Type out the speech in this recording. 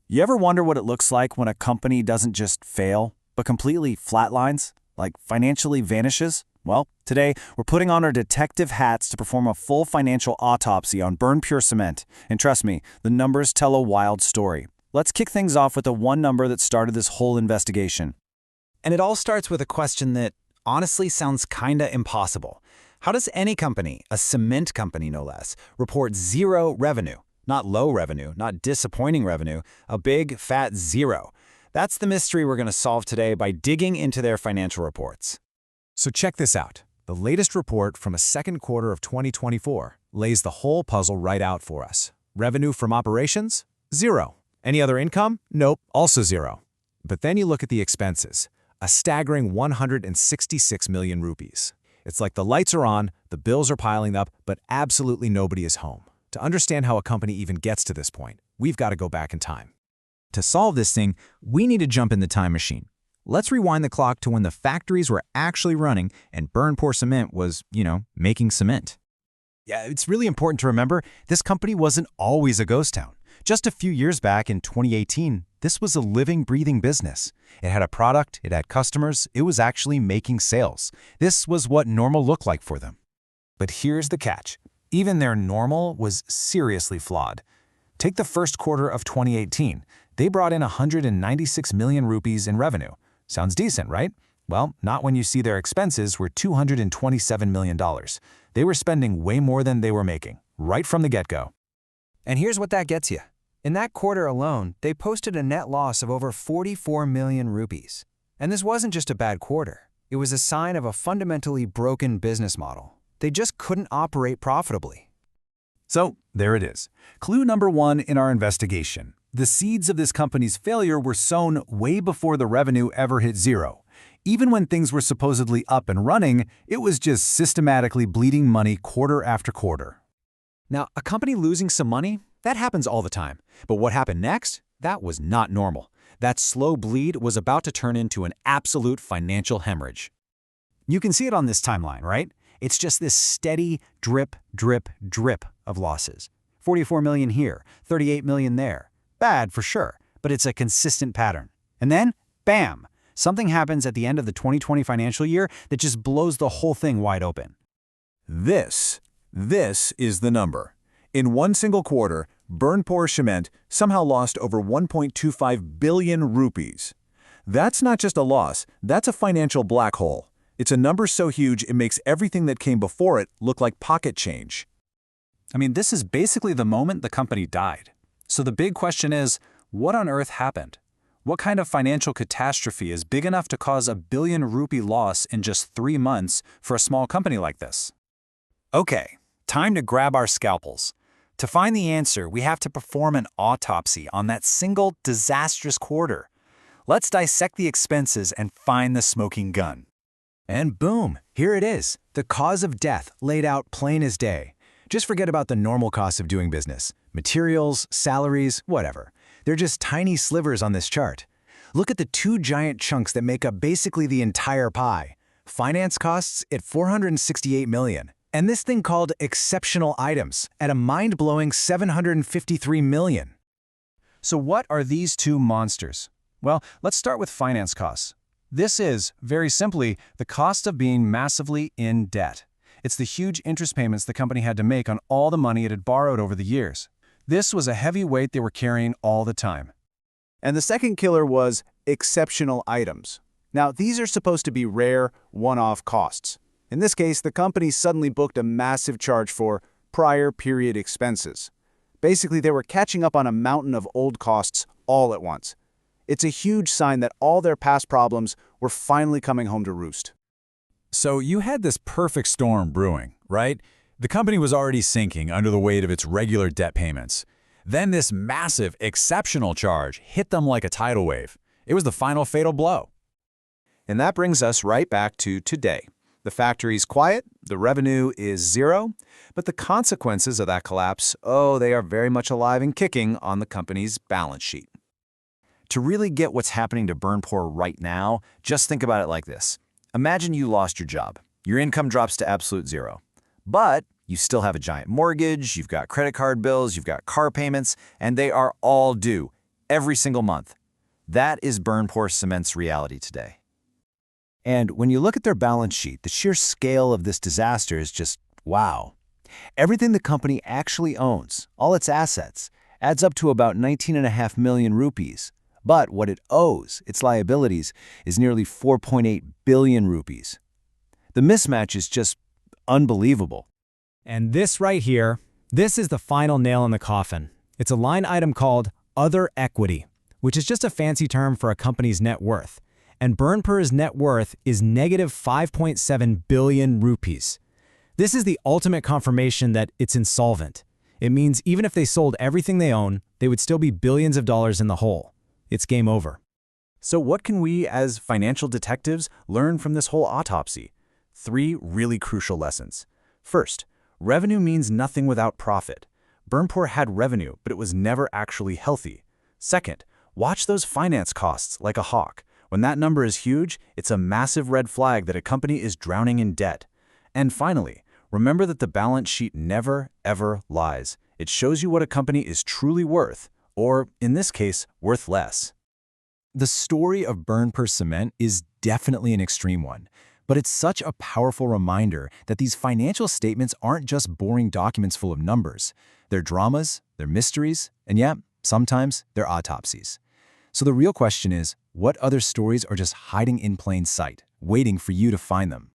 You ever wonder what it looks like when a company doesn't just fail, but completely flatlines, like financially vanishes? Well, today we're putting on our detective hats to perform a full financial autopsy on Burnpur Cement. And trust me, the numbers tell a wild story. Let's kick things off with the one number that started this whole investigation. And it all starts with a question that honestly sounds kinda impossible. How does any company, a cement company no less, report zero revenue? Not low revenue, not disappointing revenue, a big, fat zero. That's the mystery we're going to solve today by digging into their financial reports. So check this out. The latest report from a second quarter of 2024 lays the whole puzzle right out for us. Revenue from operations? Zero. Any other income? Nope, also zero. But then you look at the expenses. A staggering 166 million rupees. It's like the lights are on, the bills are piling up, but absolutely nobody is home. To understand how a company even gets to this point, we've got to go back in time. To solve this thing, we need to jump in the time machine. Let's rewind the clock to when the factories were actually running and Burnpur Cement was, making cement. Yeah, it's really important to remember this company wasn't always a ghost town. Just a few years back in 2018, this was a living, breathing business. It had a product, it had customers, it was actually making sales. This was what normal looked like for them. But here's the catch. Even their normal was seriously flawed. Take the first quarter of 2018. They brought in 196 million rupees in revenue. Sounds decent, right? Well, not when you see their expenses were $227 million. They were spending way more than they were making, right from the get-go. And here's what that gets you. In that quarter alone, they posted a net loss of over 44 million rupees. And this wasn't just a bad quarter. It was a sign of a fundamentally broken business model. They just couldn't operate profitably. So, there it is. Clue number one in our investigation. The seeds of this company's failure were sown way before the revenue ever hit zero. Even when things were supposedly up and running, it was just systematically bleeding money quarter after quarter. Now, a company losing some money, that happens all the time. But what happened next? That was not normal. That slow bleed was about to turn into an absolute financial hemorrhage. You can see it on this timeline, right? It's just this steady drip, drip, drip of losses. 44 million here, 38 million there. Bad for sure, but it's a consistent pattern. And then, bam! Something happens at the end of the 2020 financial year that just blows the whole thing wide open. This is the number. In one single quarter, Burnpur Cement somehow lost over 1.25 billion rupees. That's not just a loss, that's a financial black hole. It's a number so huge it makes everything that came before it look like pocket change. I mean, this is basically the moment the company died. So the big question is, what on earth happened? What kind of financial catastrophe is big enough to cause a billion rupee loss in just 3 months for a small company like this? Okay, time to grab our scalpels. To find the answer, we have to perform an autopsy on that single disastrous quarter. Let's dissect the expenses and find the smoking gun. And boom, here it is, the cause of death laid out plain as day. Just forget about the normal costs of doing business. Materials, salaries, whatever. They're just tiny slivers on this chart. Look at the two giant chunks that make up basically the entire pie. Finance costs at 468 million. And this thing called exceptional items at a mind-blowing 753 million. So what are these two monsters? Well, let's start with finance costs. This is, very simply, the cost of being massively in debt. It's the huge interest payments the company had to make on all the money it had borrowed over the years. This was a heavy weight they were carrying all the time. And the second killer was exceptional items. Now, these are supposed to be rare, one-off costs. In this case, the company suddenly booked a massive charge for prior period expenses. Basically, they were catching up on a mountain of old costs all at once. It's a huge sign that all their past problems were finally coming home to roost. So you had this perfect storm brewing, right? The company was already sinking under the weight of its regular debt payments. Then this massive, exceptional charge hit them like a tidal wave. It was the final fatal blow. And that brings us right back to today. The factory's quiet, the revenue is zero, but the consequences of that collapse, they are very much alive and kicking on the company's balance sheet. To really get what's happening to Burnpur right now, just think about it like this. Imagine you lost your job. Your income drops to absolute zero. But you still have a giant mortgage, you've got credit card bills, you've got car payments, and they are all due. every single month. That is Burnpur Cement's reality today. And when you look at their balance sheet, the sheer scale of this disaster is just wow. Everything the company actually owns, all its assets, adds up to about 19.5 million rupees. But what it owes, its liabilities, is nearly 4.8 billion rupees. The mismatch is just unbelievable. And this right here, this is the final nail in the coffin. It's a line item called Other Equity, which is just a fancy term for a company's net worth. And Burnpur's net worth is negative 5.7 billion rupees. This is the ultimate confirmation that it's insolvent. It means even if they sold everything they own, they would still be billions of dollars in the hole. It's game over. So what can we, as financial detectives, learn from this whole autopsy? 3 really crucial lessons. First, revenue means nothing without profit. Burnpur had revenue, but it was never actually healthy. Second, watch those finance costs like a hawk. When that number is huge, it's a massive red flag that a company is drowning in debt. And finally, remember that the balance sheet never, ever lies. It shows you what a company is truly worth, or, in this case, worth less. The story of Burnpur Cement is definitely an extreme one, but it's such a powerful reminder that these financial statements aren't just boring documents full of numbers. They're dramas, they're mysteries, and yeah, sometimes they're autopsies. So the real question is, what other stories are just hiding in plain sight, waiting for you to find them?